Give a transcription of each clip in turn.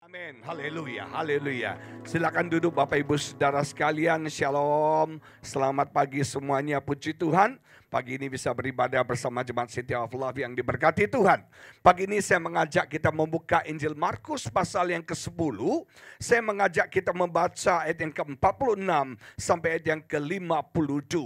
Amin, haleluya, haleluya. Silakan duduk Bapak Ibu Saudara sekalian, shalom. Selamat pagi semuanya, puji Tuhan. Pagi ini bisa beribadah bersama Jemaat City of Love yang diberkati Tuhan. Pagi ini saya mengajak kita membuka Injil Markus pasal yang ke-10. Saya mengajak kita membaca ayat yang ke-46 sampai ayat yang ke-52.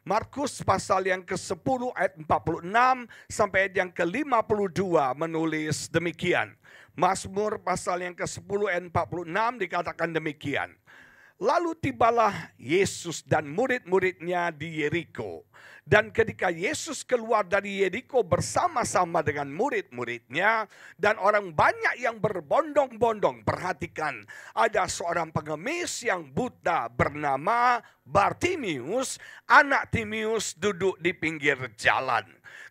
Markus pasal yang ke-10 ayat 46 sampai ayat yang ke-52 menulis demikian. Mazmur pasal yang ke-10 ayat 46 dikatakan demikian. Lalu tibalah Yesus dan murid-muridnya di Yeriko. Dan ketika Yesus keluar dari Yeriko bersama-sama dengan murid-muridnya dan orang banyak yang berbondong-bondong, perhatikan, ada seorang pengemis yang buta bernama Bartimius, anak Timius, duduk di pinggir jalan.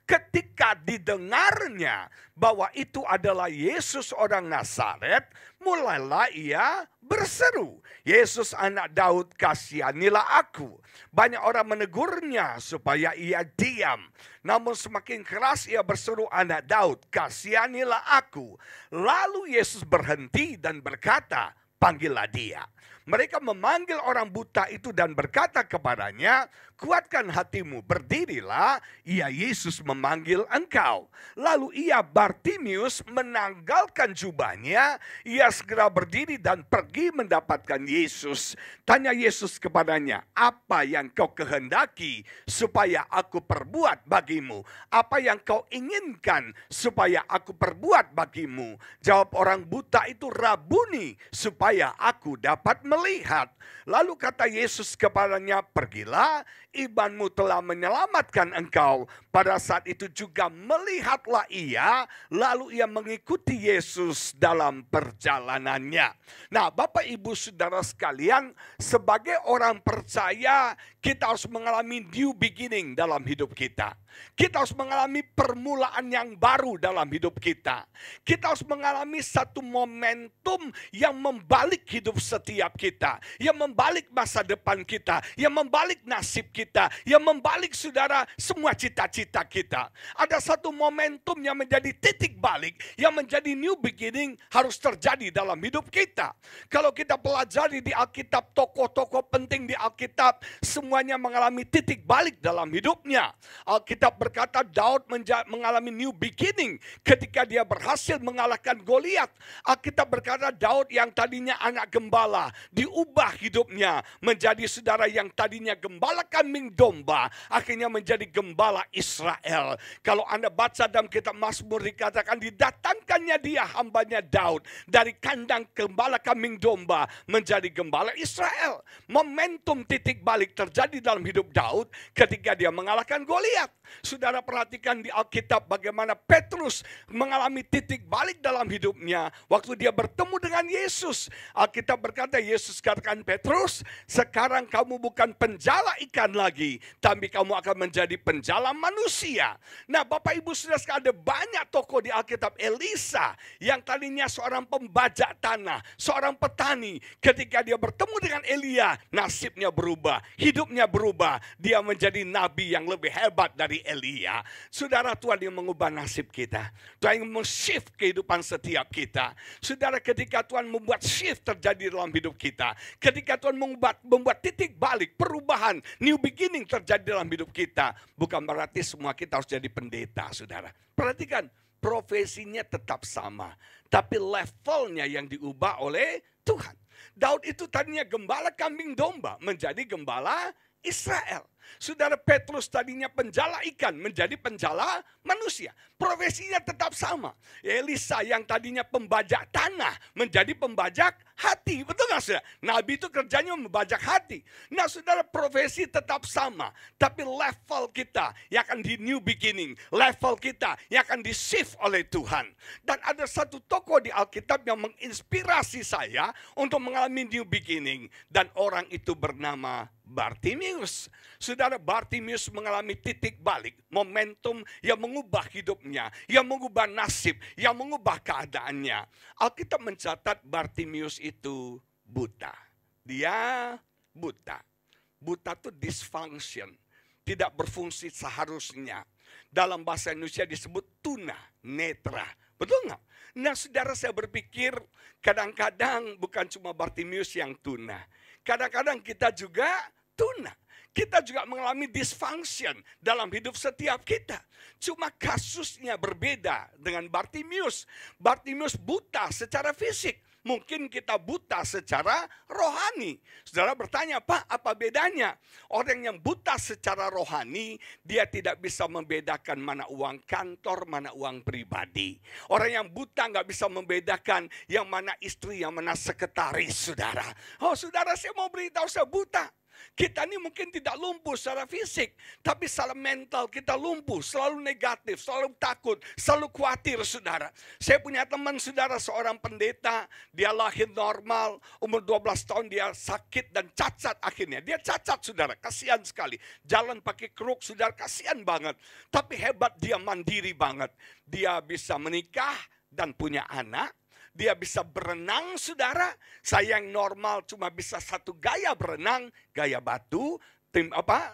Ketika didengarnya bahwa itu adalah Yesus orang Nazaret, mulailah ia berseru, "Yesus anak Daud, kasihanilah aku." Banyak orang menegurnya supaya ia diam. Namun semakin keras ia berseru, "Anak Daud, kasihanilah aku." Lalu Yesus berhenti dan berkata, "Panggillah dia." Mereka memanggil orang buta itu dan berkata kepadanya, "Kuatkan hatimu, berdirilah, ia Yesus memanggil engkau." Lalu ia Bartimius menanggalkan jubahnya, ia segera berdiri dan pergi mendapatkan Yesus. Tanya Yesus kepadanya, "Apa yang kau kehendaki supaya aku perbuat bagimu? Apa yang kau inginkan supaya aku perbuat bagimu?" Jawab orang buta itu, "Rabuni, supaya aku dapat melihat." Lalu kata Yesus kepadanya, "Pergilah, imanmu telah menyelamatkan engkau." Pada saat itu juga melihatlah ia, lalu ia mengikuti Yesus dalam perjalanannya. Nah, Bapak Ibu Saudara sekalian, sebagai orang percaya kita harus mengalami new beginning dalam hidup kita. Kita harus mengalami permulaan yang baru dalam hidup kita. Kita harus mengalami satu momentum yang membalik hidup setiap kita, yang membalik masa depan kita, yang membalik nasib kita, yang membalik saudara semua cita-cita kita. Ada satu momentum yang menjadi titik balik, yang menjadi new beginning harus terjadi dalam hidup kita. Kalau kita pelajari di Alkitab, tokoh-tokoh penting di Alkitab semuanya mengalami titik balik dalam hidupnya. Alkitab berkata Daud mengalami new beginning ketika dia berhasil mengalahkan Goliat. Alkitab berkata Daud yang tadinya anak gembala diubah hidupnya menjadi saudara yang tadinya gembala kambing domba, akhirnya menjadi gembala Israel. Kalau Anda baca dalam kitab Mazmur dikatakan didatangkannya dia hambanya Daud dari kandang gembala kambing domba menjadi gembala Israel. Momentum titik balik terjadi dalam hidup Daud ketika dia mengalahkan Goliat. Saudara perhatikan di Alkitab bagaimana Petrus mengalami titik balik dalam hidupnya waktu dia bertemu dengan Yesus. Alkitab berkata, Yesus katakan, "Petrus, sekarang kamu bukan penjala ikan lagi, tapi kamu akan menjadi penjala manusia." Nah, Bapak Ibu Saudara sekalian, ada banyak tokoh di Alkitab. Elisa yang tadinya seorang pembajak tanah, seorang petani, ketika dia bertemu dengan Elia, nasibnya berubah, hidupnya berubah. Dia menjadi nabi yang lebih hebat dari Elia. Saudara, Tuhan yang mengubah nasib kita. Tuhan yang men-shift kehidupan setiap kita. Saudara, ketika Tuhan membuat shift terjadi dalam hidup kita, ketika Tuhan membuat titik balik, perubahan, new beginning terjadi dalam hidup kita, bukan berarti semua kita harus jadi pendeta, saudara. Perhatikan, profesinya tetap sama, tapi levelnya yang diubah oleh Tuhan. Daud itu tadinya gembala kambing domba menjadi gembala Israel. Saudara, Petrus tadinya penjala ikan menjadi penjala manusia. Profesinya tetap sama. Elisa yang tadinya pembajak tanah menjadi pembajak hati. Betul gak saudara? Nabi itu kerjanya membajak hati. Nah saudara, profesi tetap sama. Tapi level kita yang akan di new beginning. Level kita yang akan di shift oleh Tuhan. Dan ada satu tokoh di Alkitab yang menginspirasi saya untuk mengalami new beginning. Dan orang itu bernama Bartimius. Saudara, Bartimius mengalami titik balik, momentum yang mengubah hidupnya, yang mengubah nasib, yang mengubah keadaannya. Alkitab mencatat Bartimius itu buta. Dia buta. Buta itu dysfunction, tidak berfungsi seharusnya. Dalam bahasa Indonesia disebut tuna netra, Betul nggak? Nah saudara, saya berpikir kadang-kadang bukan cuma Bartimius yang tuna. Kadang-kadang kita juga tuna. Kita juga mengalami dysfunction dalam hidup setiap kita. Cuma kasusnya berbeda dengan Bartimius. Bartimius buta secara fisik. Mungkin kita buta secara rohani. Saudara bertanya, Pak, apa bedanya? Orang yang buta secara rohani, dia tidak bisa membedakan mana uang kantor, mana uang pribadi. Orang yang buta nggak bisa membedakan yang mana istri, yang mana sekretaris, saudara. Oh saudara, saya mau beritahu, saya buta. Kita ini mungkin tidak lumpuh secara fisik, tapi secara mental kita lumpuh, selalu negatif, selalu takut, selalu khawatir, saudara. Saya punya teman, saudara, seorang pendeta, dia lahir normal, umur 12 tahun dia sakit dan cacat akhirnya. Dia cacat, saudara, kasihan sekali. Jalan pakai kruk, saudara, kasihan banget. Tapi hebat, dia mandiri banget. Dia bisa menikah dan punya anak. Dia bisa berenang, saudara. Saya yang normal cuma bisa satu gaya berenang, gaya batu,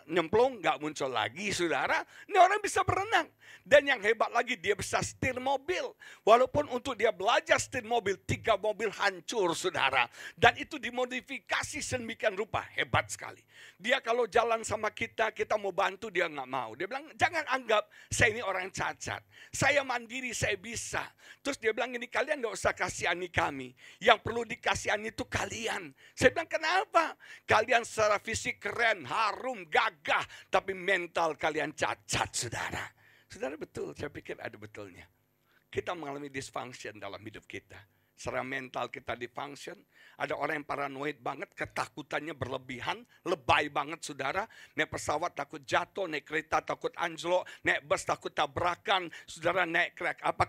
nyemplung, nggak muncul lagi, saudara. Ini orang bisa berenang. Dan yang hebat lagi, dia bisa setir mobil. Walaupun untuk dia belajar setir mobil, 3 mobil hancur, saudara. Dan itu dimodifikasi sedemikian rupa, hebat sekali. Dia kalau jalan sama kita mau bantu, dia nggak mau. Dia bilang, jangan anggap saya ini orang cacat. Saya mandiri, saya bisa. Terus dia bilang, ini kalian nggak usah kasihani kami. Yang perlu dikasihani itu kalian. Saya bilang, kenapa? Kalian secara fisik keren, harum, gagah, tapi mental kalian cacat, saudara. Saudara, betul, saya pikir ada betulnya. Kita mengalami dysfunction dalam hidup kita. Secara mental kita dysfunction. Ada orang yang paranoid banget, ketakutannya berlebihan, lebay banget, saudara. Naik pesawat takut jatuh, naik kereta takut anjlok, naik bus takut tabrakan, saudara, naik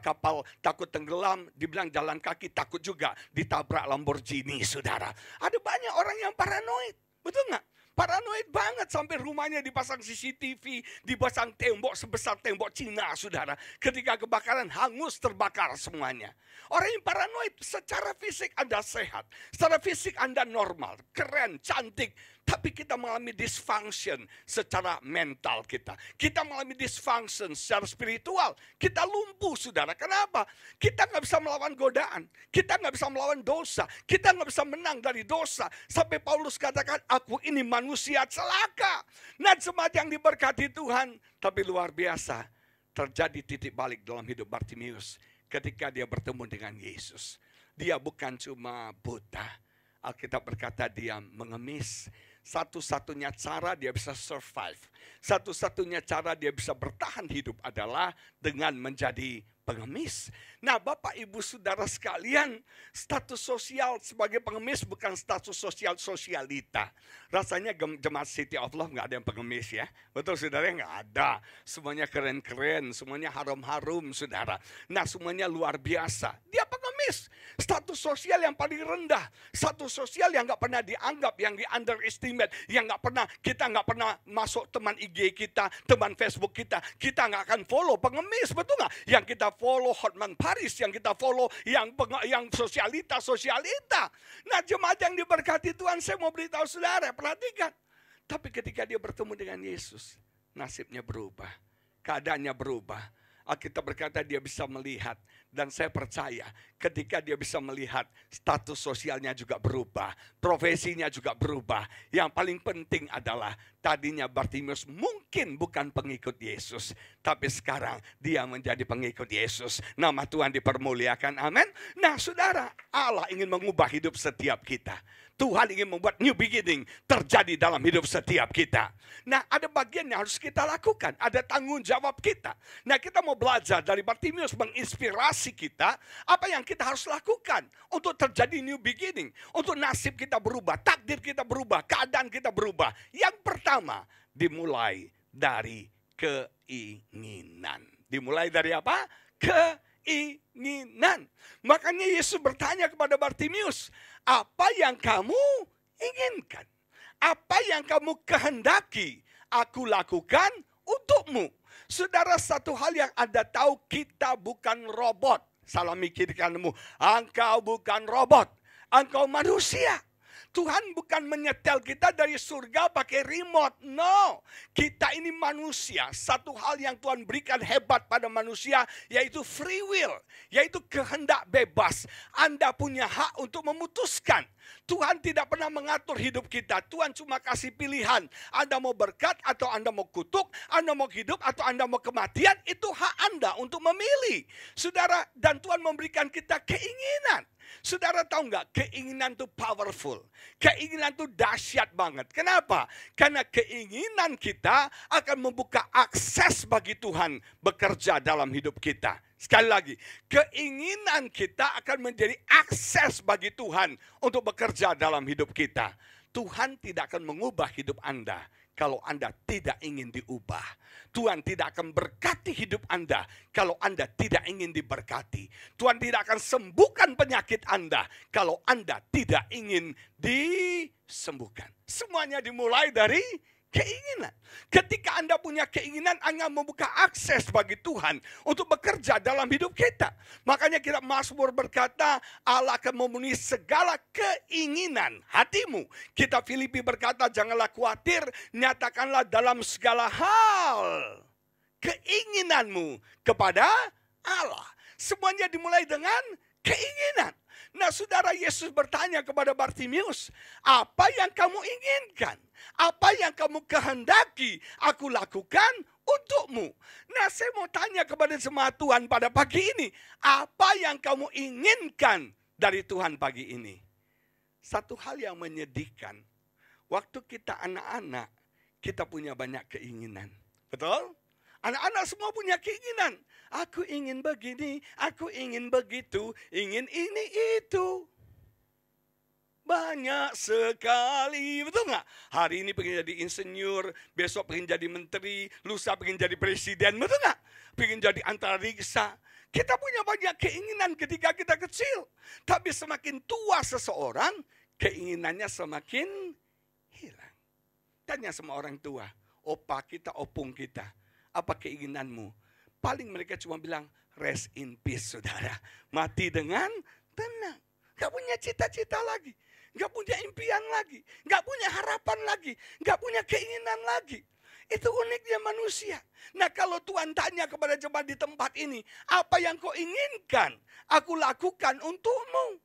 kapal takut tenggelam, dibilang jalan kaki takut juga ditabrak Lamborghini, saudara. Ada banyak orang yang paranoid, betul nggak? Paranoid banget, sampai rumahnya dipasang CCTV, dipasang tembok sebesar tembok Cina, saudara. Ketika kebakaran, hangus, terbakar semuanya. Orang yang paranoid, secara fisik Anda sehat, secara fisik Anda normal, keren, cantik. Tapi kita mengalami dysfunction secara mental kita. Kita mengalami dysfunction secara spiritual. Kita lumpuh, saudara. Kenapa? Kita nggak bisa melawan godaan. Kita nggak bisa melawan dosa. Kita nggak bisa menang dari dosa. Sampai Paulus katakan, aku ini manusia celaka. Nah, jemaat yang diberkati Tuhan. Tapi luar biasa, terjadi titik balik dalam hidup Bartimius ketika dia bertemu dengan Yesus. Dia bukan cuma buta. Alkitab berkata dia mengemis. Satu-satunya cara dia bisa survive, satu-satunya cara dia bisa bertahan hidup adalah dengan menjadi pengemis. Nah, Bapak Ibu Saudara sekalian, status sosial sebagai pengemis bukan status sosial sosialita. Rasanya jemaat City of Love nggak ada yang pengemis, ya. Betul, saudara, nggak ada. Semuanya keren-keren, semuanya harum-harum, saudara. Nah, semuanya luar biasa. Dia pengemis. Status sosial yang paling rendah, status sosial yang nggak pernah dianggap, yang di underestimate, yang kita nggak pernah masuk teman IG kita, teman Facebook kita nggak akan follow pengemis, betul nggak? Yang kita follow Hotman Paris, yang kita follow yang sosialita. Nah, jemaat yang diberkati Tuhan, saya mau beritahu saudara, perhatikan. Tapi ketika dia bertemu dengan Yesus, nasibnya berubah, keadaannya berubah. Alkitab berkata dia bisa melihat. Dan saya percaya ketika dia bisa melihat, status sosialnya juga berubah. Profesinya juga berubah. Yang paling penting adalah tadinya Bartimius mungkin bukan pengikut Yesus. Tapi sekarang dia menjadi pengikut Yesus. Nama Tuhan dipermuliakan, amin. Nah, saudara, Allah ingin mengubah hidup setiap kita. Tuhan ingin membuat new beginning terjadi dalam hidup setiap kita. Nah, ada bagian yang harus kita lakukan. Ada tanggung jawab kita. Nah, kita mau belajar dari Bartimius, menginspirasi kita. Apa yang kita harus lakukan untuk terjadi new beginning. Untuk nasib kita berubah, takdir kita berubah, keadaan kita berubah. Yang pertama, dimulai dari keinginan. Dimulai dari apa? Keinginan. Makanya Yesus bertanya kepada Bartimius, apa yang kamu inginkan? Apa yang kamu kehendaki? Aku lakukan untukmu. Saudara, satu hal yang Anda tahu, kita bukan robot. Salah mikir kanmu, engkau bukan robot. Engkau manusia. Tuhan bukan menyetel kita dari surga pakai remote. No, kita ini manusia. Satu hal yang Tuhan berikan hebat pada manusia yaitu free will, yaitu kehendak bebas. Anda punya hak untuk memutuskan. Tuhan tidak pernah mengatur hidup kita. Tuhan cuma kasih pilihan. Anda mau berkat atau Anda mau kutuk, Anda mau hidup atau Anda mau kematian, itu hak Anda untuk memilih. Saudara, dan Tuhan memberikan kita keinginan. Saudara tahu nggak, keinginan itu powerful. Keinginan itu dahsyat banget. Kenapa? Karena keinginan kita akan membuka akses bagi Tuhan bekerja dalam hidup kita. Sekali lagi, keinginan kita akan menjadi akses bagi Tuhan untuk bekerja dalam hidup kita. Tuhan tidak akan mengubah hidup Anda kalau Anda tidak ingin diubah. Tuhan tidak akan berkati hidup Anda kalau Anda tidak ingin diberkati. Tuhan tidak akan sembuhkan penyakit Anda kalau Anda tidak ingin disembuhkan. Semuanya dimulai dari keinginan. Ketika Anda punya keinginan, Anda membuka akses bagi Tuhan untuk bekerja dalam hidup kita. Makanya kita Mazmur berkata, Allah akan memenuhi segala keinginan hatimu. Kita Filipi berkata, janganlah khawatir, nyatakanlah dalam segala hal keinginanmu kepada Allah. Semuanya dimulai dengan keinginan. Nah, saudara, Yesus bertanya kepada Bartimius, apa yang kamu inginkan? Apa yang kamu kehendaki aku lakukan untukmu? Nah, saya mau tanya kepada jemaat Tuhan pada pagi ini, apa yang kamu inginkan dari Tuhan pagi ini? Satu hal yang menyedihkan, waktu kita anak-anak, kita punya banyak keinginan. Betul? Anak-anak semua punya keinginan. Aku ingin begini, aku ingin begitu, ingin ini itu. Banyak sekali, betul nggak? Hari ini pengen jadi insinyur, besok pengen jadi menteri, lusa pengen jadi presiden, betul nggak? Pengen jadi antariksa. Kita punya banyak keinginan ketika kita kecil. Tapi semakin tua seseorang, keinginannya semakin hilang. Tanya sama orang tua, opa kita, opung kita, apa keinginanmu? Paling mereka cuma bilang, rest in peace, saudara. Mati dengan tenang. Gak punya cita-cita lagi. Gak punya impian lagi. Gak punya harapan lagi. Gak punya keinginan lagi. Itu uniknya manusia. Nah, kalau Tuhan tanya kepada jemaat di tempat ini, apa yang kau inginkan aku lakukan untukmu?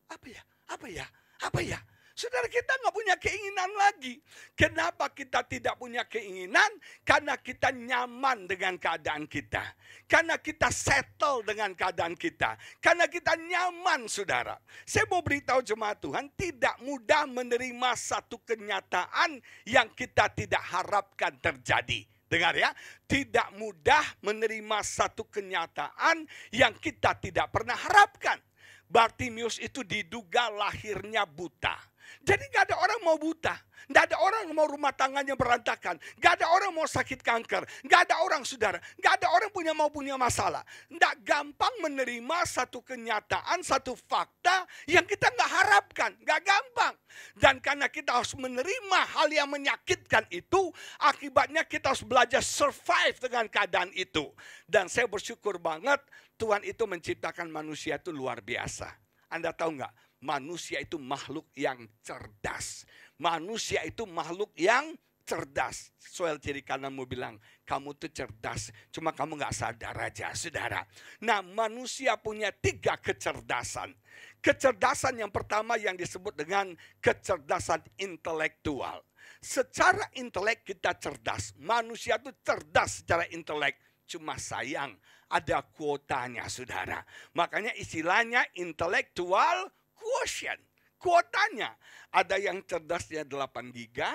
Apa ya? Apa ya? Apa ya? Saudara, kita nggak punya keinginan lagi. Kenapa kita tidak punya keinginan? Karena kita nyaman dengan keadaan kita. Karena kita settle dengan keadaan kita. Karena kita nyaman, saudara. Saya mau beritahu jemaat Tuhan, tidak mudah menerima satu kenyataan yang kita tidak harapkan terjadi. Dengar ya, tidak mudah menerima satu kenyataan yang kita tidak pernah harapkan. Bartimius itu diduga lahirnya buta. Jadi gak ada orang mau buta. Gak ada orang mau rumah tangannya berantakan. Gak ada orang mau sakit kanker. Gak ada orang, saudara. Gak ada orang mau punya masalah. Gak gampang menerima satu kenyataan, satu fakta yang kita gak harapkan. Gak gampang. Dan karena kita harus menerima hal yang menyakitkan itu, akibatnya kita harus belajar survive dengan keadaan itu. Dan saya bersyukur banget Tuhan itu menciptakan manusia itu luar biasa. Anda tahu gak? Manusia itu makhluk yang cerdas. Manusia itu makhluk yang cerdas. Soal kiri kananmu bilang, kamu tuh cerdas. Cuma kamu gak sadar aja, saudara. Nah, manusia punya 3 kecerdasan. Kecerdasan yang pertama yang disebut dengan kecerdasan intelektual. Secara intelek kita cerdas. Manusia itu cerdas secara intelek. Cuma sayang, ada kuotanya, saudara. Makanya istilahnya intelektual quotient, kuotanya. Ada yang cerdasnya 8 giga,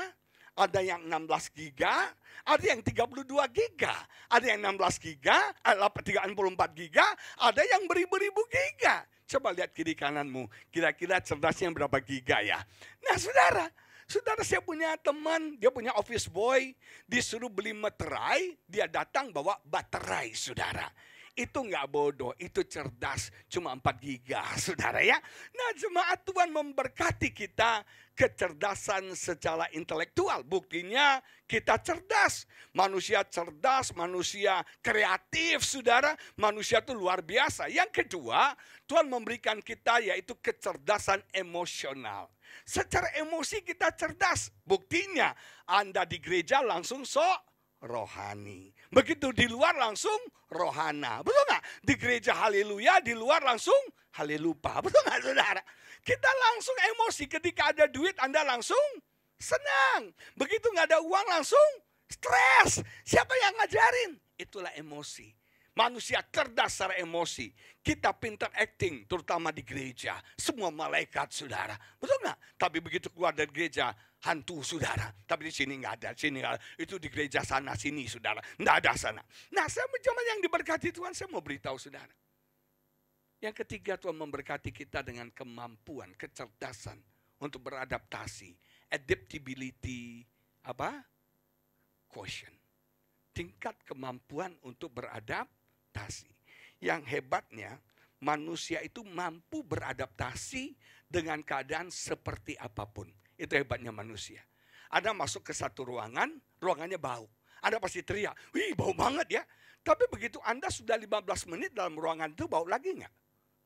ada yang 16 giga, ada yang 32 giga, ada yang 16 giga, 34 giga, ada yang beribu-ribu giga. Coba lihat kiri kananmu, kira-kira cerdasnya berapa giga ya? Nah, saudara, saya punya teman, dia punya office boy, disuruh beli materai, dia datang bawa baterai, saudara. Itu nggak bodoh, itu cerdas. Cuma 4 giga, saudara ya. Nah, jemaat Tuhan memberkati kita kecerdasan secara intelektual. Buktinya kita cerdas. Manusia cerdas, manusia kreatif, saudara. Manusia itu luar biasa. Yang kedua, Tuhan memberikan kita yaitu kecerdasan emosional. Secara emosi kita cerdas. Buktinya Anda di gereja langsung rohani. Begitu di luar langsung rohana. Betul nggak? Di gereja haleluya, di luar langsung halelupa. Betul nggak, saudara? Kita langsung emosi. Ketika ada duit Anda langsung senang. Begitu nggak ada uang langsung stres. Siapa yang ngajarin? Itulah emosi. Manusia cerdas secara emosi. Kita pintar acting, terutama di gereja. Semua malaikat, saudara. Betul nggak? Tapi begitu keluar dari gereja, hantu, saudara. Tapi di sini nggak ada, sini nggak ada. Itu di gereja sana sini, saudara. Nggak ada sana. Nah, saya mencoba yang diberkati Tuhan, saya mau beritahu saudara. Yang ketiga, Tuhan memberkati kita dengan kemampuan, kecerdasan untuk beradaptasi. Adaptability, quotient. Tingkat kemampuan untuk beradaptasi. Yang hebatnya, manusia itu mampu beradaptasi dengan keadaan seperti apapun. Itu hebatnya manusia. Anda masuk ke satu ruangan, ruangannya bau. Anda pasti teriak, wih bau banget ya. Tapi begitu Anda sudah 15 menit dalam ruangan itu, bau lagi nggak?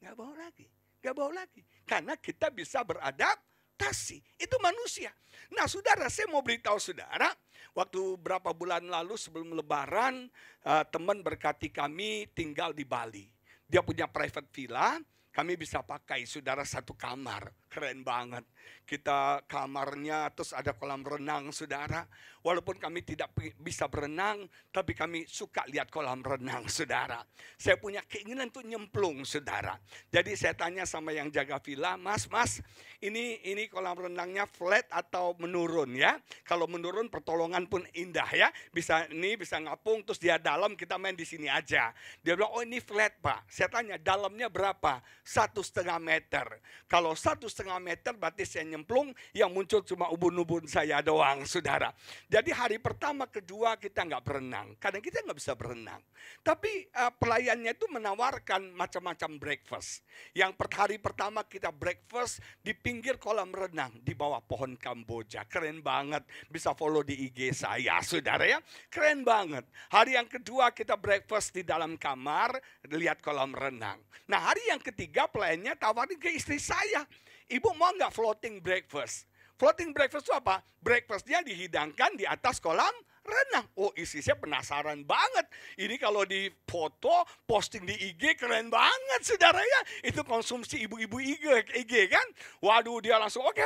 Nggak bau lagi. Nggak bau lagi. Karena kita bisa beradaptasi. Itu manusia. Nah, saudara, saya mau beritahu saudara, waktu berapa bulan lalu sebelum lebaran, teman berkati kami tinggal di Bali. Dia punya private villa, kami bisa pakai, saudara, satu kamar. Keren banget. Kita kamarnya terus ada kolam renang, saudara. Walaupun kami tidak bisa berenang, tapi kami suka lihat kolam renang, saudara. Saya punya keinginan untuk nyemplung, saudara. Jadi saya tanya sama yang jaga villa, Mas, ini kolam renangnya flat atau menurun ya? Kalau menurun pertolongan pun indah ya. Bisa ngapung, terus dia dalam, kita main di sini aja. Dia bilang, oh ini flat Pak. Saya tanya, dalamnya berapa? 1,5 meter. Kalau 1,5 meter berarti saya nyemplung, yang muncul cuma ubun-ubun saya doang, saudara. Jadi hari pertama, kedua kita nggak berenang. Kadang kita nggak bisa berenang. Tapi pelayannya itu menawarkan macam-macam breakfast. Yang hari pertama kita breakfast di pinggir kolam renang, di bawah pohon Kamboja. Keren banget. Bisa follow di IG saya, saudara ya. Keren banget. Hari yang kedua kita breakfast di dalam kamar, lihat kolam renang. Nah, hari yang ketiga pelayannya tawarin ke istri saya. Ibu mau nggak floating breakfast? Floating breakfast itu apa? Breakfastnya dihidangkan di atas kolam renang. Oh, istri saya penasaran banget. Ini kalau di foto, posting di IG keren banget, saudara ya. Itu konsumsi ibu-ibu IG kan. Waduh, dia langsung oke.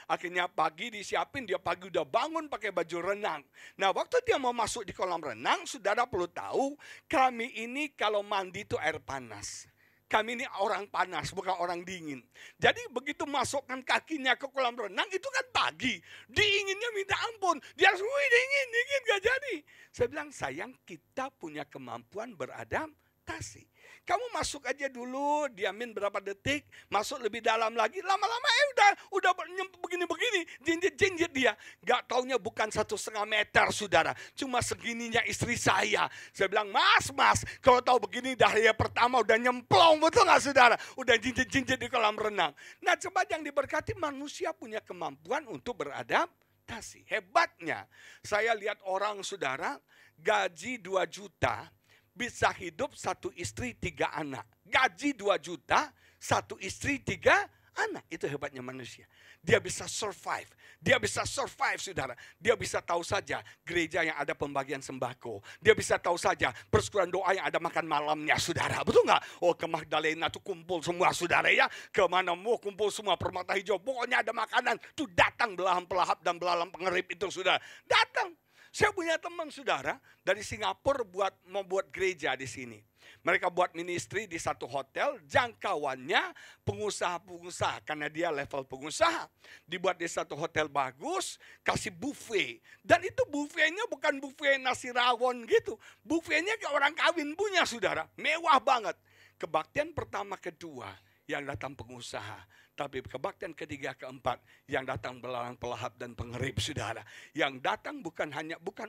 Akhirnya pagi disiapin, dia pagi udah bangun pakai baju renang. Nah, waktu dia mau masuk di kolam renang, saudara perlu tahu, kami ini kalau mandi itu air panas. Kami ini orang panas, bukan orang dingin. Jadi begitu masukkan kakinya ke kolam renang, itu kan pagi. Dinginnya minta ampun. Dia langsung, dingin, gak jadi. Saya bilang, sayang, kita punya kemampuan beradaptasi. Kamu masuk aja dulu, diamin berapa detik, masuk lebih dalam lagi, lama-lama udah begini-begini, jinjit dia. Gak taunya bukan 1,5 meter, saudara. Cuma segininya istri saya. Saya bilang, Mas, kalau tahu begini dari pertama udah nyemplung, betul gak, saudara? Udah jinjit di kolam renang. Nah, coba yang diberkati, manusia punya kemampuan untuk beradaptasi. Hebatnya, saya lihat orang, saudara, gaji 2 juta, bisa hidup 1 istri 3 anak. Gaji 2 juta, 1 istri 3 anak. Itu hebatnya manusia. Dia bisa survive. Saudara. Dia bisa tahu saja gereja yang ada pembagian sembako. Dia bisa tahu saja persekutuan doa yang ada makan malamnya, saudara. Betul nggak? Oh, ke Magdalena tuh kumpul semua, saudara ya. Kemana mau kumpul semua, Permata Hijau. Pokoknya ada makanan. Tuh datang belahan pelahap dan belahan pengerip itu, saudara. Datang. Saya punya teman, saudara, dari Singapura mau buat gereja di sini. Mereka buat ministry di satu hotel, jangkauannya pengusaha-pengusaha, karena dia level pengusaha. Dibuat di satu hotel bagus, kasih buffet. Dan itu buffetnya bukan buffet nasi rawon gitu. Buffetnya kayak orang kawin punya, saudara. Mewah banget. Kebaktian pertama, kedua, yang datang pengusaha. Tapi kebaktian ketiga, keempat, yang datang belalang pelahap dan pengerip, saudara. Yang datang bukan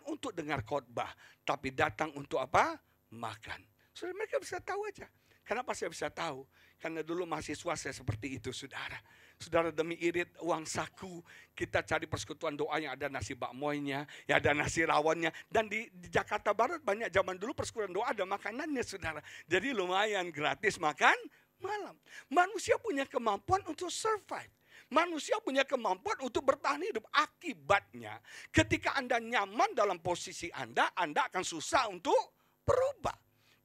untuk dengar khotbah, tapi datang untuk apa? Makan. Saudara, mereka bisa tahu aja. Kenapa saya bisa tahu? Karena dulu mahasiswa saya seperti itu, saudara. Saudara, demi irit uang saku, kita cari persekutuan doa yang ada nasi bakmoynya, yang ada nasi rawonnya. Dan di Jakarta Barat banyak zaman dulu persekutuan doa ada makanannya, saudara. Jadi lumayan gratis makan malam. Manusia punya kemampuan untuk survive. Manusia punya kemampuan untuk bertahan hidup. Akibatnya ketika Anda nyaman dalam posisi Anda akan susah untuk berubah.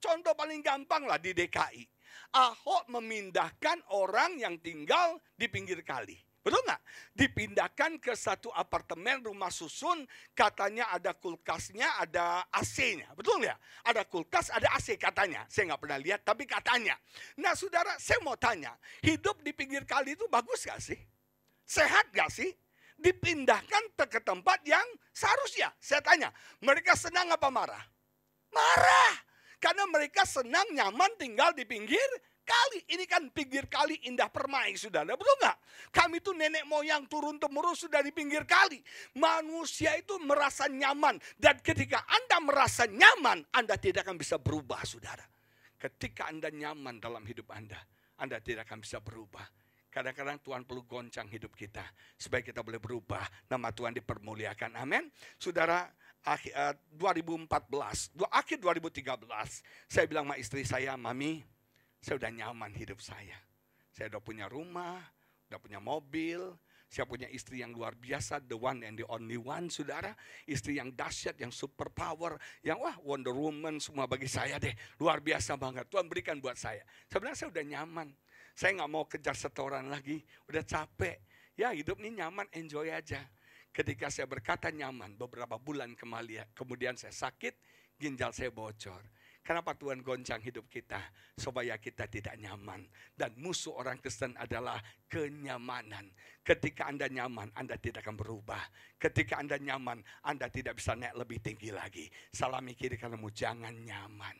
Contoh paling gampang lah di DKI. Ahok memindahkan orang yang tinggal di pinggir kali. Betul nggak? Dipindahkan ke satu apartemen rumah susun, katanya ada kulkasnya, ada AC-nya. Betul nggak? Ada kulkas, ada AC katanya. Saya nggak pernah lihat, tapi katanya. Nah saudara, saya mau tanya, hidup di pinggir kali itu bagus nggak sih? Sehat nggak sih? Dipindahkan ke tempat yang seharusnya. Saya tanya, mereka senang apa marah? Marah. Karena mereka senang nyaman tinggal di pinggir kali. Ini kan pinggir kali indah permai, saudara. Betul nggak? Kami itu nenek moyang turun-temurun sudah di pinggir kali. Manusia itu merasa nyaman. Dan ketika Anda merasa nyaman, Anda tidak akan bisa berubah, saudara. Ketika Anda nyaman dalam hidup Anda tidak akan bisa berubah. Kadang-kadang Tuhan perlu goncang hidup kita supaya kita boleh berubah. Nama Tuhan dipermuliakan. Amin. Saudara, akhir 2013, saya bilang sama istri saya, Mami, saya udah nyaman hidup saya. Saya udah punya rumah, udah punya mobil, saya punya istri yang luar biasa, the one and the only one, saudara. Istri yang dahsyat, yang super power, yang Wonder Woman semua bagi saya deh. Luar biasa banget, Tuhan berikan buat saya. Sebenarnya saya udah nyaman. Saya gak mau kejar setoran lagi, udah capek. Ya hidup ini nyaman, enjoy aja. Ketika saya berkata nyaman, beberapa bulan kemudian saya sakit, ginjal saya bocor. Kenapa Tuhan goncang hidup kita? Supaya kita tidak nyaman. Dan musuh orang Kristen adalah kenyamanan. Ketika Anda nyaman, Anda tidak akan berubah. Ketika Anda nyaman, Anda tidak bisa naik lebih tinggi lagi. Salami kiri kananmu, jangan nyaman.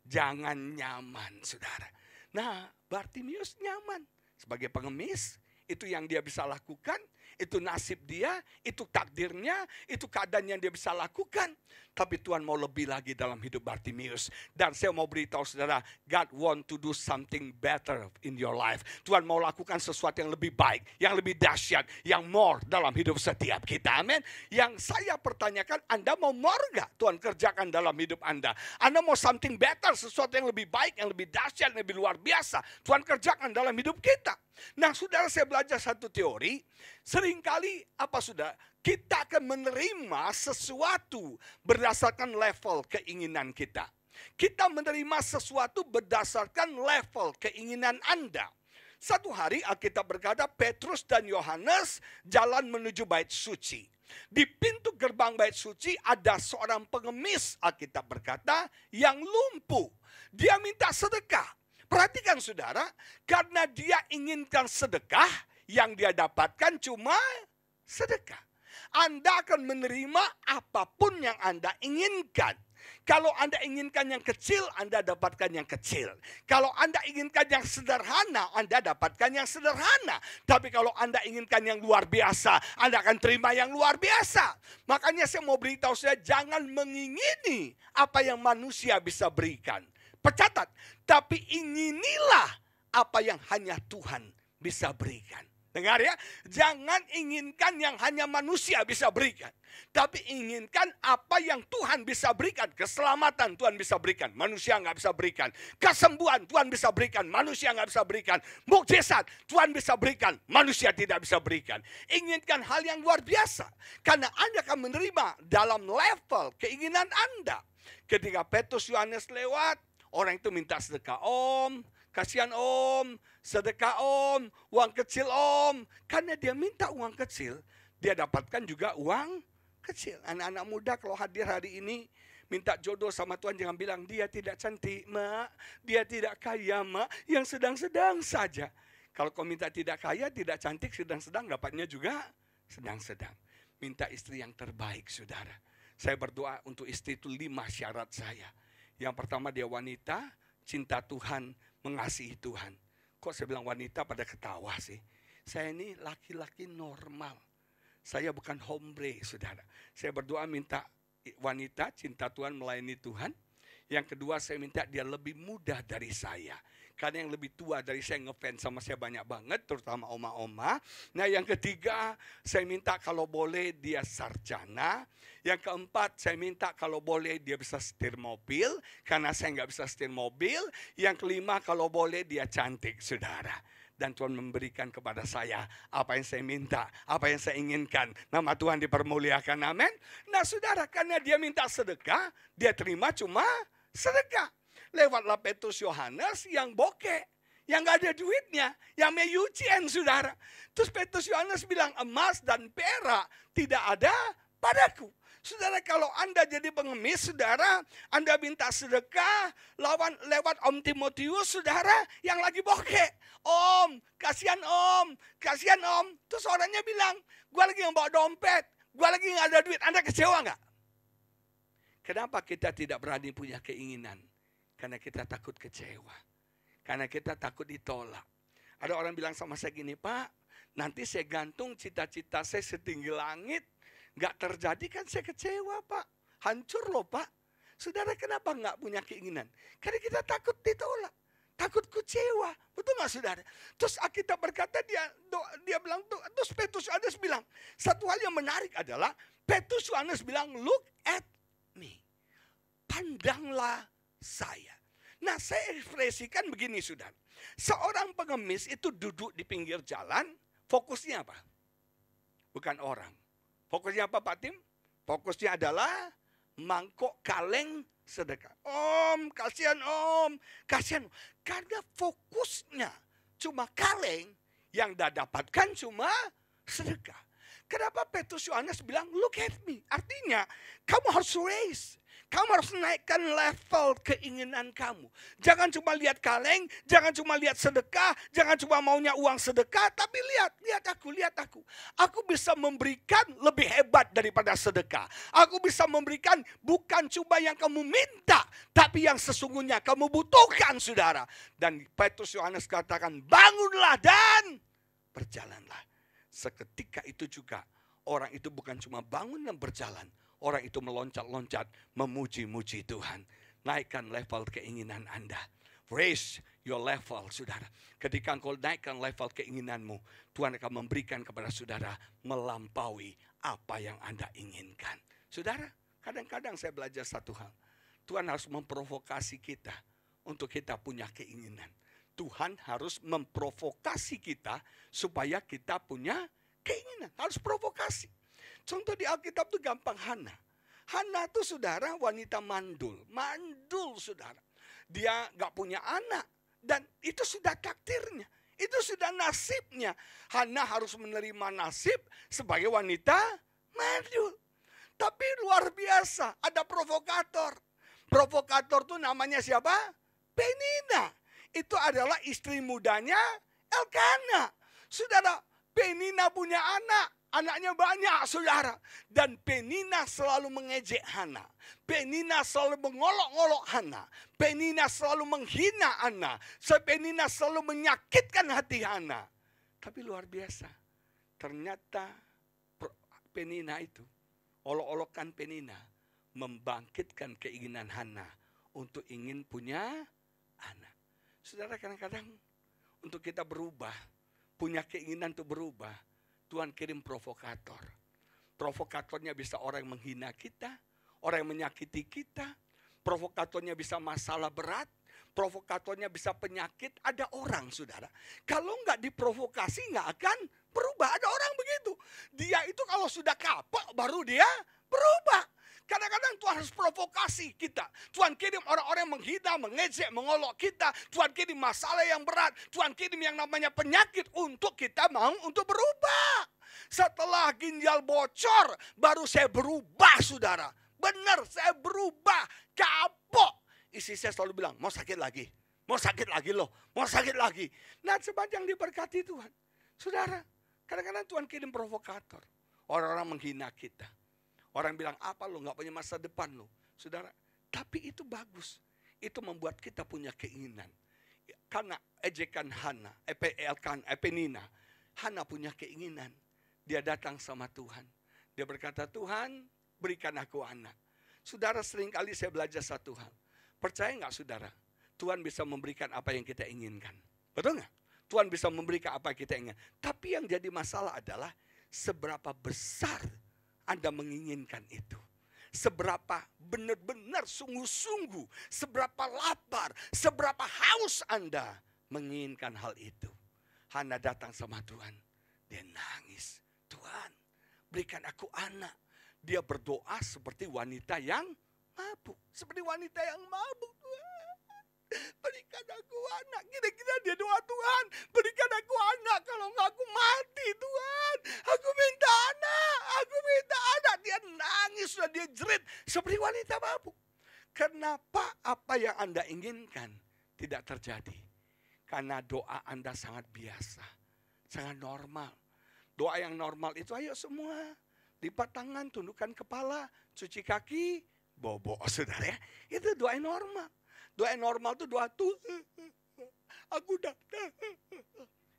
Jangan nyaman, saudara. Nah, Bartimius nyaman. Sebagai pengemis, itu yang dia bisa lakukan. Itu nasib dia, itu takdirnya, itu keadaan yang dia bisa lakukan. Tapi Tuhan mau lebih lagi dalam hidup Bartimius. Dan saya mau beritahu saudara, God want to do something better in your life. Tuhan mau lakukan sesuatu yang lebih baik, yang lebih dahsyat, yang more dalam hidup setiap kita. Amin. Yang saya pertanyakan, Anda mau more gak Tuhan kerjakan dalam hidup Anda? Anda mau something better, sesuatu yang lebih baik, yang lebih dahsyat, yang lebih luar biasa. Tuhan kerjakan dalam hidup kita. Nah saudara, saya belajar satu teori. Seringkali saudara, kita akan menerima sesuatu berdasarkan level keinginan kita. Kita menerima sesuatu berdasarkan level keinginan Anda. Satu hari Alkitab berkata Petrus dan Yohanes jalan menuju bait suci. Di pintu gerbang bait suci ada seorang pengemis, Alkitab berkata, yang lumpuh. Dia minta sedekah. Perhatikan saudara, karena dia inginkan sedekah, yang dia dapatkan cuma sedekah. Anda akan menerima apapun yang Anda inginkan. Kalau Anda inginkan yang kecil, Anda dapatkan yang kecil. Kalau Anda inginkan yang sederhana, Anda dapatkan yang sederhana. Tapi kalau Anda inginkan yang luar biasa, Anda akan terima yang luar biasa. Makanya saya mau beritahu saya, jangan mengingini apa yang manusia bisa berikan. Pecatat, tapi inginilah apa yang hanya Tuhan bisa berikan. Dengar ya, jangan inginkan yang hanya manusia bisa berikan. Tapi inginkan apa yang Tuhan bisa berikan. Keselamatan Tuhan bisa berikan, manusia nggak bisa berikan. Kesembuhan Tuhan bisa berikan, manusia nggak bisa berikan. Mukjizat Tuhan bisa berikan, manusia tidak bisa berikan. Inginkan hal yang luar biasa. Karena Anda akan menerima dalam level keinginan Anda. Ketika Petrus Yohanes lewat, orang itu minta sedekah, Om. Kasihan Om, sedekah Om, uang kecil Om. Karena dia minta uang kecil, dia dapatkan juga uang kecil. Anak-anak muda kalau hadir hari ini, minta jodoh sama Tuhan, jangan bilang dia tidak cantik, Mak. Dia tidak kaya, Mak. Yang sedang-sedang saja. Kalau kau minta tidak kaya, tidak cantik, sedang-sedang, dapatnya juga sedang-sedang. Minta istri yang terbaik, saudara. Saya berdoa untuk istri itu 5 syarat saya. Yang pertama, dia wanita, cinta Tuhan, mengasihi Tuhan. Kok saya bilang wanita pada ketawa sih? Saya ini laki-laki normal. Saya bukan hombre, saudara. Saya berdoa minta wanita, cinta Tuhan, melayani Tuhan. Yang kedua, saya minta dia lebih muda dari saya. Karena yang lebih tua dari saya ngefans sama saya banyak banget, terutama oma-oma. Nah yang ketiga, saya minta kalau boleh dia sarjana. Yang keempat, saya minta kalau boleh dia bisa setir mobil, karena saya nggak bisa setir mobil. Yang kelima, kalau boleh dia cantik, saudara. Dan Tuhan memberikan kepada saya apa yang saya minta, apa yang saya inginkan. Nama Tuhan dipermuliakan, amin. Nah saudara, karena dia minta sedekah, dia terima cuma sedekah. Lewatlah Petrus Yohanes yang bokeh, yang gak ada duitnya, yang meyucien saudara. Terus Petrus Yohanes bilang, emas dan perak tidak ada padaku. Saudara, kalau Anda jadi pengemis, saudara, Anda minta sedekah lewat Om Timotius, saudara, yang lagi bokeh. Om, kasihan Om, kasihan Om. Terus orangnya bilang, gue lagi nggak bawa dompet, gue lagi nggak ada duit. Anda kecewa nggak? Kenapa kita tidak berani punya keinginan? Karena kita takut kecewa. Karena kita takut ditolak. Ada orang bilang sama saya gini, Pak, nanti saya gantung cita-cita saya setinggi langit. Nggak terjadi kan saya kecewa, Pak. Hancur loh, Pak. Saudara, kenapa nggak punya keinginan? Karena kita takut ditolak. Takut kecewa. Betul nggak saudara? Terus Alkitab berkata, dia bilang, terus Petrus Yohanes bilang, satu hal yang menarik adalah, Petrus Yohanes bilang, look at me. Pandanglah saya. Nah, saya ekspresikan begini, saudara. Seorang pengemis itu duduk di pinggir jalan, fokusnya apa? Bukan orang. Fokusnya apa, Pak Tim? Fokusnya adalah mangkok kaleng sedekah. Om, kasihan Om, kasihan. Karena fokusnya cuma kaleng, yang dia dapatkan cuma sedekah. Kenapa Petrus Yohanes bilang, look at me. Artinya, kamu harus raise. Kamu harus naikkan level keinginan kamu. Jangan cuma lihat kaleng, jangan cuma lihat sedekah, jangan cuma maunya uang sedekah, tapi lihat aku. Aku bisa memberikan lebih hebat daripada sedekah. Aku bisa memberikan bukan cuma yang kamu minta, tapi yang sesungguhnya kamu butuhkan, saudara. Dan Petrus Yohanes katakan, bangunlah dan berjalanlah. Seketika itu juga orang itu bukan cuma bangun dan berjalan. Orang itu meloncat-loncat, memuji-muji Tuhan. Naikkan level keinginan Anda. Raise your level, saudara. Ketika engkau naikkan level keinginanmu, Tuhan akan memberikan kepada saudara melampaui apa yang Anda inginkan. Saudara, kadang-kadang saya belajar satu hal. Tuhan harus memprovokasi kita untuk kita punya keinginan. Tuhan harus memprovokasi kita supaya kita punya keinginan. Harus provokasi. Contoh di Alkitab itu gampang, Hana. Hana itu saudara wanita mandul. Mandul saudara. Dia gak punya anak. Dan itu sudah takdirnya. Itu sudah nasibnya. Hana harus menerima nasib sebagai wanita mandul. Tapi luar biasa. Ada provokator. Provokator itu namanya siapa? Penina. Itu adalah istri mudanya Elkana. Saudara, Penina punya anak. Anaknya banyak, saudara. Dan Penina selalu mengejek Hana. Penina selalu mengolok-olok Hana. Penina selalu menghina Hana. Penina selalu menyakitkan hati Hana. Tapi luar biasa. Ternyata Penina itu, olok-olokan Penina, membangkitkan keinginan Hana untuk ingin punya anak. Saudara, kadang-kadang untuk kita berubah, punya keinginan untuk berubah, Tuhan kirim provokator. Provokatornya bisa orang yang menghina kita, orang yang menyakiti kita. Provokatornya bisa masalah berat, provokatornya bisa penyakit. Ada orang, saudara, kalau nggak diprovokasi nggak akan berubah. Ada orang begitu. Dia itu kalau sudah kapok baru dia berubah. Kadang-kadang Tuhan harus provokasi kita. Tuhan kirim orang-orang yang menghina, mengejek, mengolok kita. Tuhan kirim masalah yang berat. Tuhan kirim yang namanya penyakit untuk kita mau untuk berubah. Setelah ginjal bocor, baru saya berubah, saudara. Benar, saya berubah. Kapok. Istri saya selalu bilang, mau sakit lagi. Mau sakit lagi loh. Mau sakit lagi. Nah, sepanjang diberkati Tuhan. Saudara, kadang-kadang Tuhan kirim provokator. Orang-orang menghina kita. Orang bilang, apa lo gak punya masa depan lo. Saudara, tapi itu bagus. Itu membuat kita punya keinginan. Karena ejekan Hana, Penina. Hana punya keinginan. Dia datang sama Tuhan. Dia berkata, Tuhan berikan aku anak. Saudara, seringkali saya belajar satu hal. Percaya nggak saudara? Tuhan bisa memberikan apa yang kita inginkan. Betul nggak? Tuhan bisa memberikan apa yang kita inginkan. Tapi yang jadi masalah adalah seberapa besar Anda menginginkan itu. Seberapa benar-benar sungguh-sungguh, seberapa lapar, seberapa haus Anda menginginkan hal itu. Hana datang sama Tuhan, dia nangis. Tuhan, berikan aku anak. Dia berdoa seperti wanita yang mabuk. Seperti wanita yang mabuk. Tuhan, berikan aku anak. Kira-kira dia doa, Tuhan, berikan aku anak. Kalau enggak aku mati, Tuhan. Aku minta anak, aku minta anak. Dia nangis, sudah dia jerit seperti wanita mabuk. Kenapa apa yang Anda inginkan tidak terjadi? Karena doa Anda sangat biasa, sangat normal. Doa yang normal itu, ayo semua, lipat tangan, tundukkan kepala, cuci kaki, bobo, saudara ya. Itu doa yang normal. Doa yang normal itu doa tuh, aku datang.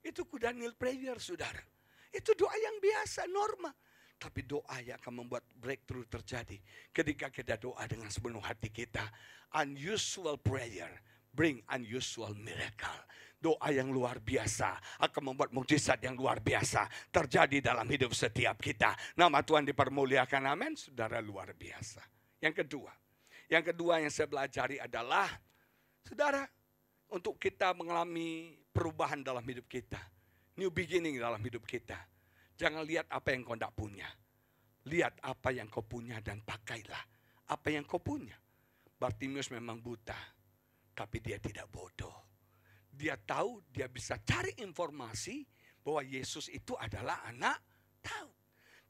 Itu Daniel prayer, saudara. Itu doa yang biasa, normal. Tapi doa yang akan membuat breakthrough terjadi ketika kita doa dengan sepenuh hati kita. Unusual prayer bring unusual miracle. Doa yang luar biasa akan membuat mukjizat yang luar biasa terjadi dalam hidup setiap kita. Nama Tuhan dipermuliakan, amin. Saudara, luar biasa. Yang kedua yang saya pelajari adalah, saudara, untuk kita mengalami perubahan dalam hidup kita, new beginning dalam hidup kita, jangan lihat apa yang kau tidak punya. Lihat apa yang kau punya dan pakailah apa yang kau punya. Bartimeus memang buta, tapi dia tidak bodoh. Dia tahu, dia bisa cari informasi bahwa Yesus itu adalah anak Daud.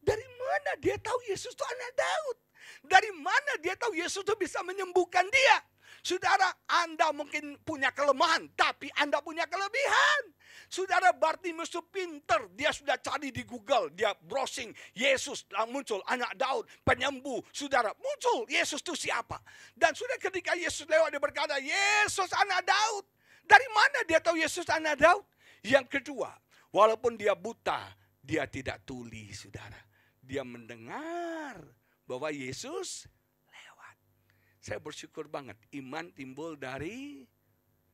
Dari mana dia tahu Yesus itu anak Daud? Dari mana dia tahu Yesus itu bisa menyembuhkan dia? Saudara, Anda mungkin punya kelemahan, tapi Anda punya kelebihan. Saudara, Bartimeus itu pinter. Dia sudah cari di Google, dia browsing Yesus, muncul anak Daud, penyembuh. Saudara, muncul Yesus itu siapa? Dan sudah ketika Yesus lewat, dia berkata, Yesus anak Daud. Dari mana dia tahu Yesus anak Daud? Yang kedua, walaupun dia buta, dia tidak tuli, saudara. Dia mendengar bahwa Yesus lewat. Saya bersyukur banget, iman timbul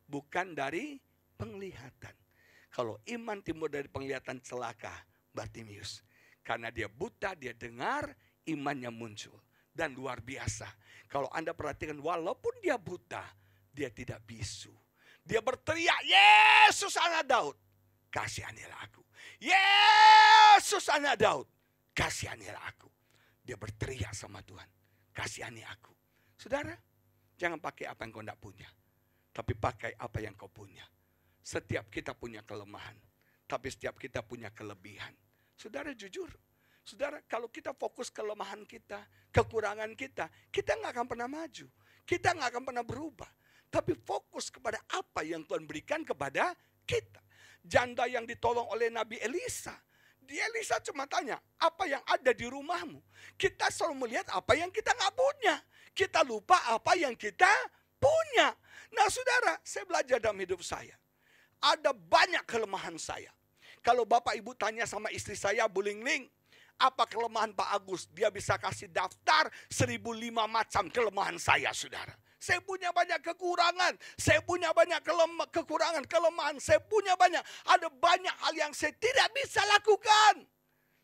bukan dari penglihatan. Kalau iman timbul dari penglihatan, celaka Bartimeus. Karena dia buta, dia dengar, imannya muncul. Dan luar biasa. Kalau Anda perhatikan, walaupun dia buta, dia tidak bisu. Dia berteriak, Yesus anak Daud, kasihanilah aku. Yesus anak Daud, kasihanilah aku. Dia berteriak sama Tuhan, kasihani aku. Saudara, jangan pakai apa yang kau tidak punya, tapi pakai apa yang kau punya. Setiap kita punya kelemahan, tapi setiap kita punya kelebihan. Saudara, jujur, saudara, kalau kita fokus kelemahan kita, kekurangan kita nggak akan pernah maju. Kita nggak akan pernah berubah. Tapi fokus kepada apa yang Tuhan berikan kepada kita. Janda yang ditolong oleh Nabi Elisa, Elisa cuma tanya, apa yang ada di rumahmu? Kita selalu melihat apa yang kita nggak punya. Kita lupa apa yang kita punya. Nah saudara, saya belajar dalam hidup saya. Ada banyak kelemahan saya. Kalau Bapak Ibu tanya sama istri saya, Bu Lingling, apa kelemahan Pak Agus? Dia bisa kasih daftar 1005 macam kelemahan saya, saudara. Saya punya banyak kekurangan. Saya punya banyak kekurangan, kelemahan. Saya punya banyak. Ada banyak hal yang saya tidak bisa lakukan.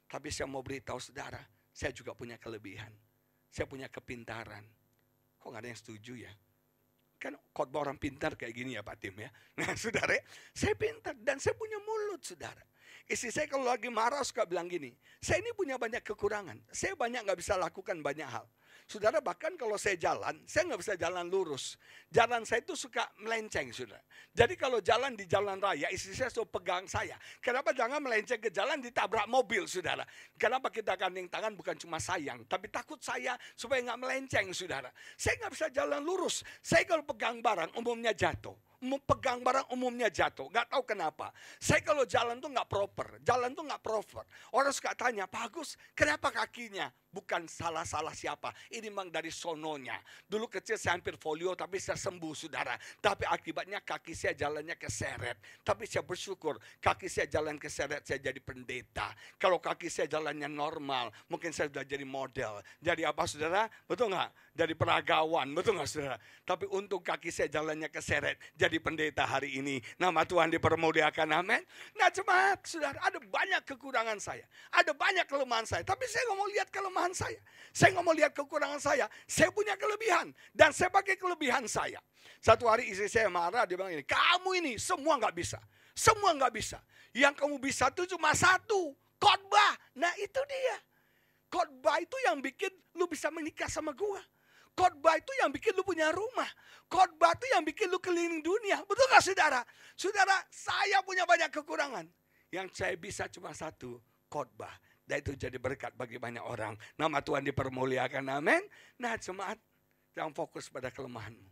Tapi saya mau beritahu saudara, saya juga punya kelebihan. Saya punya kepintaran. Kok gak ada yang setuju ya? Kan khotbah orang pintar kayak gini ya Pak Tim ya. Nah saudara, saya pintar dan saya punya mulut saudara. Istri saya kalau lagi marah suka bilang gini, saya ini punya banyak kekurangan. Saya banyak gak bisa lakukan banyak hal. Saudara, bahkan kalau saya jalan, saya nggak bisa jalan lurus. Jalan saya itu suka melenceng, saudara. Jadi kalau jalan di jalan raya, istri saya suruh pegang saya. Kenapa jangan melenceng ke jalan ditabrak mobil, saudara? Kenapa kita gandeng tangan bukan cuma sayang, tapi takut saya supaya nggak melenceng, saudara. Saya nggak bisa jalan lurus. Saya kalau pegang barang umumnya jatuh. Pegang barang umumnya jatuh, nggak tahu kenapa. Saya kalau jalan tuh nggak proper, Orang suka tanya, Pak Agus, kenapa kakinya? Bukan salah siapa, ini memang dari sononya. Dulu kecil saya hampir folio, tapi saya sembuh saudara. Tapi akibatnya kaki saya jalannya keseret. Tapi saya bersyukur, kaki saya jalan keseret, saya jadi pendeta. Kalau kaki saya jalannya normal, mungkin saya sudah jadi model. Jadi apa saudara? Betul nggak? Jadi peragawan, betul nggak saudara? Tapi untuk kaki saya jalannya keseret, jadi pendeta hari ini. Nama Tuhan dipermuliakan, amin. Nah jemaat, saudara, ada banyak kekurangan saya. Ada banyak kelemahan saya. Tapi saya nggak mau lihat kelemahan saya. Saya nggak mau lihat kekurangan saya. Saya punya kelebihan. Dan saya pakai kelebihan saya. Satu hari istri saya marah, dia bilang ini, kamu ini semua nggak bisa. Semua nggak bisa. Yang kamu bisa itu cuma satu, khotbah. Nah itu dia. Khotbah itu yang bikin lu bisa menikah sama gua. Khotbah itu yang bikin lu punya rumah. Khotbah itu yang bikin lu keliling dunia. Betul gak saudara? Saudara, saya punya banyak kekurangan. Yang saya bisa cuma satu, khotbah. Dan itu jadi berkat bagi banyak orang. Nama Tuhan dipermuliakan, amin. Nah jemaat, jangan fokus pada kelemahanmu.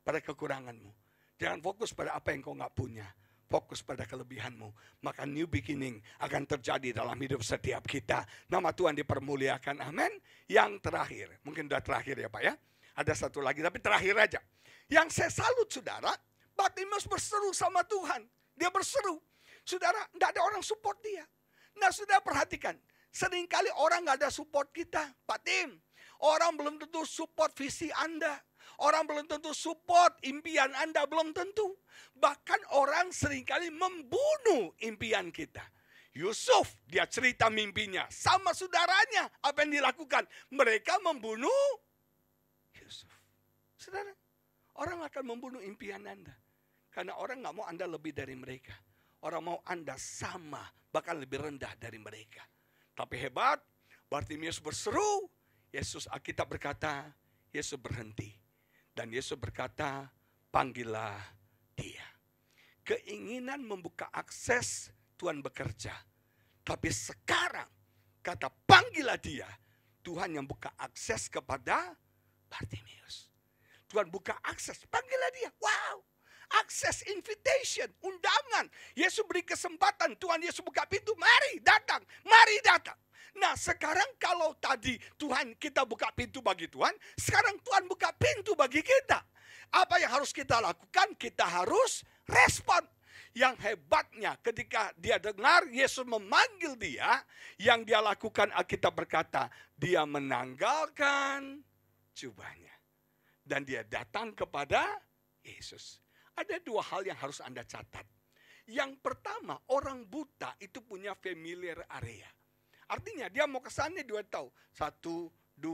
Pada kekuranganmu. Jangan fokus pada apa yang kau gak punya. Fokus pada kelebihanmu. Maka new beginning akan terjadi dalam hidup setiap kita. Nama Tuhan dipermuliakan, amin. Yang terakhir, mungkin udah terakhir ya Pak ya. Ada satu lagi, tapi terakhir aja. Yang saya salut saudara, Bartimeus berseru sama Tuhan. Dia berseru. Saudara, tidak ada orang support dia. Nah saudara perhatikan, seringkali orang nggak ada support kita. Pak Tim, orang belum tentu support visi Anda. Orang belum tentu support impian Anda, belum tentu. Bahkan orang seringkali membunuh impian kita. Yusuf, dia cerita mimpinya sama saudaranya. Apa yang dilakukan? Mereka membunuh Yusuf. Saudara, orang akan membunuh impian Anda. Karena orang gak mau Anda lebih dari mereka. Orang mau Anda sama, bahkan lebih rendah dari mereka. Tapi hebat, Bartimeus berseru. Alkitab berkata, Yesus berhenti. Dan Yesus berkata, panggillah dia. Keinginan membuka akses, Tuhan bekerja. Tapi sekarang, kata panggillah dia, Tuhan yang buka akses kepada Bartimeus. Tuhan buka akses, panggillah dia. Wow, akses, invitation, undangan. Yesus beri kesempatan, Tuhan Yesus buka pintu, mari datang, mari datang. Nah sekarang kalau tadi Tuhan kita buka pintu bagi Tuhan, sekarang Tuhan buka pintu bagi kita. Apa yang harus kita lakukan? Kita harus respon. Yang hebatnya ketika dia dengar Yesus memanggil dia, yang dia lakukan Alkitab berkata, dia menanggalkan jubahnya. Dan dia datang kepada Yesus. Ada dua hal yang harus Anda catat. Yang pertama, orang buta itu punya familiar area. Artinya dia mau ke sana dia tahu. 1, 2,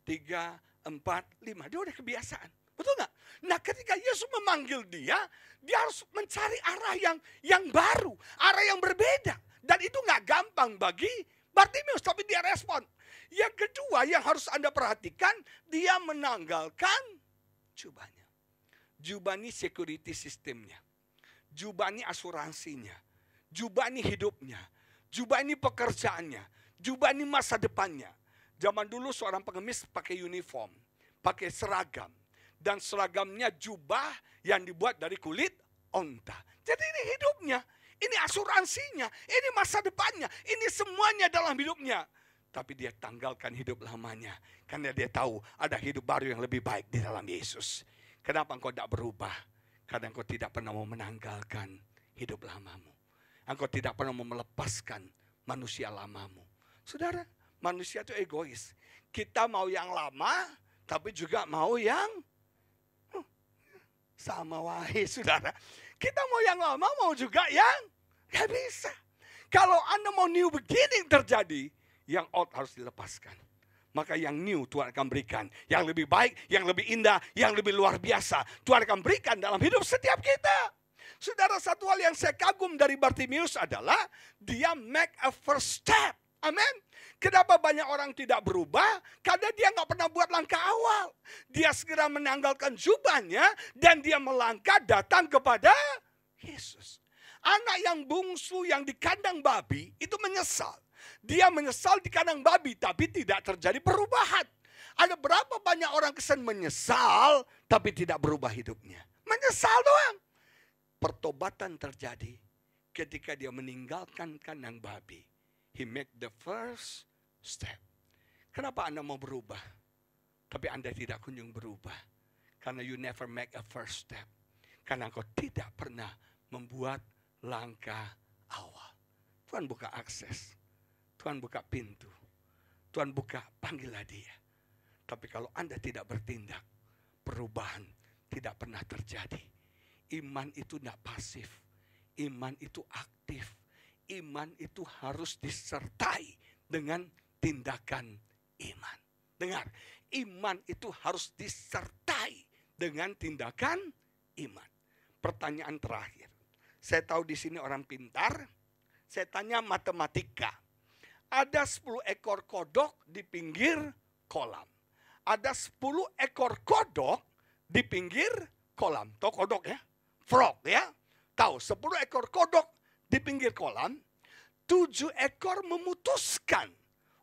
3, 4, 5. Dia udah kebiasaan. Betul nggak? Nah ketika Yesus memanggil dia harus mencari arah yang baru. Arah yang berbeda. Dan itu nggak gampang bagi Bartimeus, tapi dia respon. Yang kedua yang harus Anda perhatikan, dia menanggalkan jubahnya. Jubah ini security sistemnya. Jubah ini asuransinya. Jubah ini hidupnya. Jubah ini pekerjaannya. Jubah ini masa depannya. Zaman dulu seorang pengemis pakai uniform. Pakai seragam. Dan seragamnya jubah yang dibuat dari kulit onta. Jadi ini hidupnya. Ini asuransinya. Ini masa depannya. Ini semuanya dalam hidupnya. Tapi dia tanggalkan hidup lamanya. Karena dia tahu ada hidup baru yang lebih baik di dalam Yesus. Kenapa engkau tidak berubah? Karena engkau tidak pernah mau menanggalkan hidup lamamu. Engkau tidak pernah mau melepaskan manusia lamamu. Saudara, manusia itu egois. Kita mau yang lama, tapi juga mau yang sama wae, saudara. Kita mau yang lama, mau juga yang gak bisa. Kalau Anda mau new beginning terjadi, yang old harus dilepaskan. Maka yang new Tuhan akan berikan. Yang lebih baik, yang lebih indah, yang lebih luar biasa. Tuhan akan berikan dalam hidup setiap kita. Saudara, satu hal yang saya kagum dari Bartimeus adalah dia make a first step. Amin. Kenapa banyak orang tidak berubah? Karena dia nggak pernah buat langkah awal. Dia segera menanggalkan jubahnya dan dia melangkah datang kepada Yesus. Anak yang bungsu yang di kandang babi itu menyesal. Dia menyesal di kandang babi tapi tidak terjadi perubahan. Ada berapa banyak orang kesan menyesal tapi tidak berubah hidupnya. Menyesal doang. Pertobatan terjadi ketika dia meninggalkan kandang babi. He make the first step. Kenapa Anda mau berubah? Tapi Anda tidak kunjung berubah. Karena you never make a first step. Karena engkau tidak pernah membuat langkah awal. Tuhan buka akses. Tuhan buka pintu. Tuhan buka, panggillah dia. Tapi kalau Anda tidak bertindak, perubahan tidak pernah terjadi. Iman itu tidak pasif. Iman itu aktif. Iman itu harus disertai dengan tindakan iman. Dengar, iman itu harus disertai dengan tindakan iman. Pertanyaan terakhir. Saya tahu di sini orang pintar. Saya tanya matematika. Ada 10 ekor kodok di pinggir kolam. Ada 10 ekor kodok di pinggir kolam. Tahu kodok ya? Frog ya? Tahu 10 ekor kodok di pinggir kolam. 7 ekor memutuskan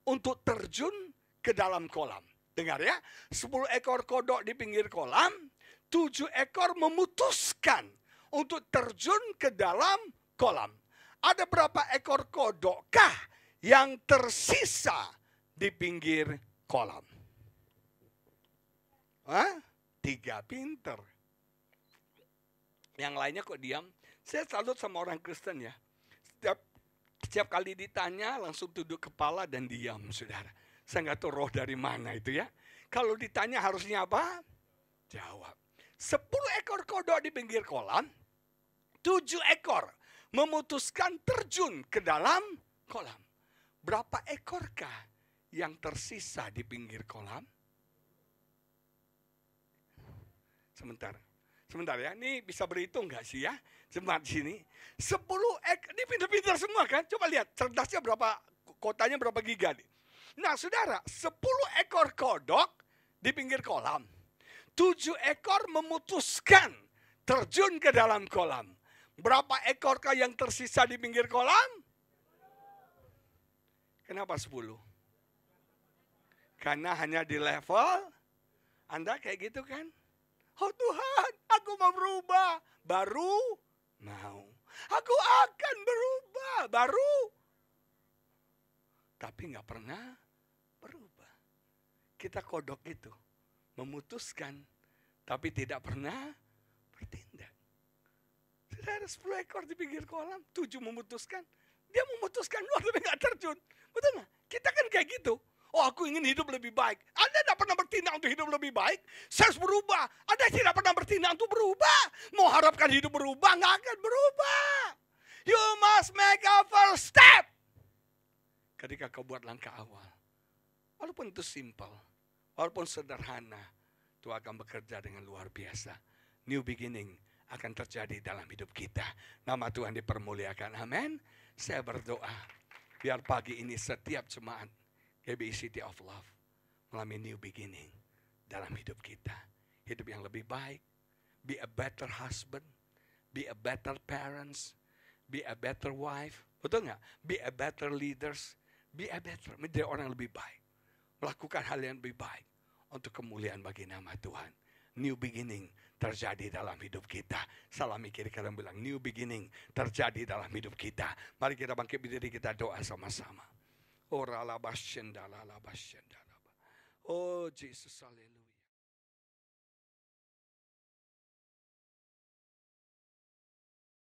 untuk terjun ke dalam kolam. Dengar ya, 10 ekor kodok di pinggir kolam. 7 ekor memutuskan untuk terjun ke dalam kolam. Ada berapa ekor kodokkah yang tersisa di pinggir kolam? 3, pinter. Yang lainnya kok diam? Saya salut sama orang Kristen ya. Setiap kali ditanya langsung tunduk kepala dan diam, saudara. Saya nggak tahu roh dari mana itu ya. Kalau ditanya harusnya apa? Jawab. 10 ekor kodok di pinggir kolam. 7 ekor memutuskan terjun ke dalam kolam. Berapa ekorkah yang tersisa di pinggir kolam? Sebentar ya, ini bisa berhitung nggak sih ya? Sebentar di sini. 10 ekor, ini pintar-pintar semua kan? Coba lihat, cerdasnya berapa, kotanya berapa giga nih. Nah saudara, 10 ekor kodok di pinggir kolam. 7 ekor memutuskan terjun ke dalam kolam. Berapa ekorkah yang tersisa di pinggir kolam? Kenapa 10? Karena hanya di level Anda kayak gitu kan? Oh Tuhan, aku mau berubah. Baru mau. Aku akan berubah. Baru. Tapi gak pernah berubah. Kita kodok itu. Memutuskan. Tapi tidak pernah bertindak. Sudah ada 10 ekor di pinggir kolam. 7 memutuskan. Dia memutuskan luar tapi gak terjun. Betul gak? Kita kan kayak gitu. Oh aku ingin hidup lebih baik. Anda tidak pernah bertindak untuk hidup lebih baik. Saya harus berubah. Anda tidak pernah bertindak untuk berubah. Mau harapkan hidup berubah, nggak akan berubah. You must make a first step. Ketika kau buat langkah awal. Walaupun itu simple. Walaupun sederhana. Tuhan akan bekerja dengan luar biasa. New beginning akan terjadi dalam hidup kita. Nama Tuhan dipermuliakan. Amin. Saya berdoa. Biar pagi ini setiap jemaat. GBI City of Love mengalami new beginning dalam hidup kita. Hidup yang lebih baik. Be a better husband. Be a better parents. Be a better wife. Betul nggak? Be a better leaders. Be a better. Menjadi orang yang lebih baik. Melakukan hal yang lebih baik. Untuk kemuliaan bagi nama Tuhan. New beginning terjadi dalam hidup kita. Salami kiri kalian bilang new beginning terjadi dalam hidup kita. Mari kita bangkit berdiri, kita doa sama-sama. Oh, Jesus, haleluya.